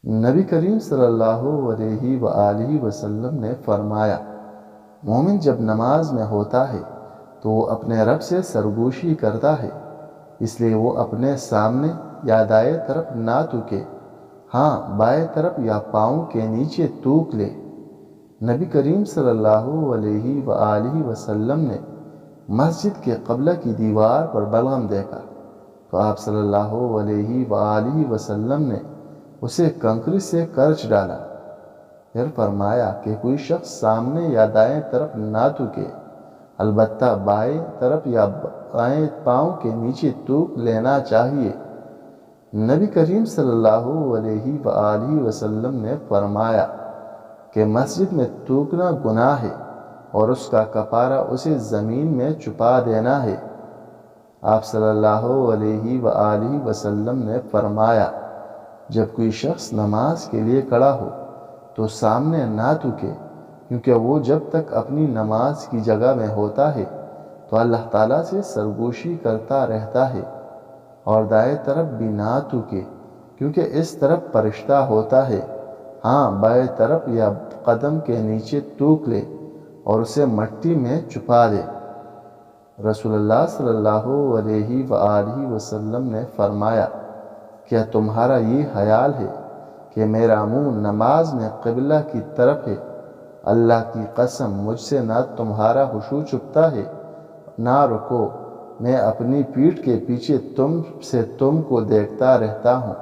نبی کریم صلی اللہ علیہ وآلہ وسلم نے فرمایا، مومن جب نماز میں ہوتا ہے تو وہ اپنے رب سے سرگوشی کرتا ہے، اس لیے وہ اپنے سامنے یا دائیں طرف نہ تھوکے، ہاں بائیں طرف یا پاؤں کے نیچے تھوک لے۔ نبی کریم صلی اللہ علیہ وآلہ وسلم نے مسجد کے قبلہ کی دیوار پر بلغم دیکھا تو آپ صلی اللہ علیہ وآلہ وسلم نے اسے کنکری سے کرچ ڈالا، پھر فرمایا کہ کوئی شخص سامنے یا دائیں طرف نہ تھوکے، البتہ بائیں طرف یا بائیں پاؤں کے نیچے تھوک لینا چاہیے۔ نبی کریم صلی اللہ علیہ وآلہ وسلم نے فرمایا کہ مسجد میں تھوکنا گناہ ہے اور اس کا کفارہ اسے زمین میں چھپا دینا ہے۔ آپ صلی اللہ علیہ وآلہ وسلم نے فرمایا، جب کوئی شخص نماز کے لیے کھڑا ہو تو سامنے نہ تھوکے، کیونکہ وہ جب تک اپنی نماز کی جگہ میں ہوتا ہے تو اللہ تعالیٰ سے سرگوشی کرتا رہتا ہے، اور دائیں طرف بھی نہ تھوکے کیونکہ اس طرف فرشتہ ہوتا ہے، ہاں بائیں طرف یا قدم کے نیچے تھوک لے اور اسے مٹی میں چھپا دے۔ رسول اللہ صلی اللہ علیہ وآلہ وسلم نے فرمایا، کیا تمہارا یہ خیال ہے کہ میرا منہ نماز میں قبلہ کی طرف ہے؟ اللہ کی قسم مجھ سے نہ تمہارا خشوع چھپتا ہے نہ رکو، میں اپنی پیٹھ کے پیچھے تم کو دیکھتا رہتا ہوں۔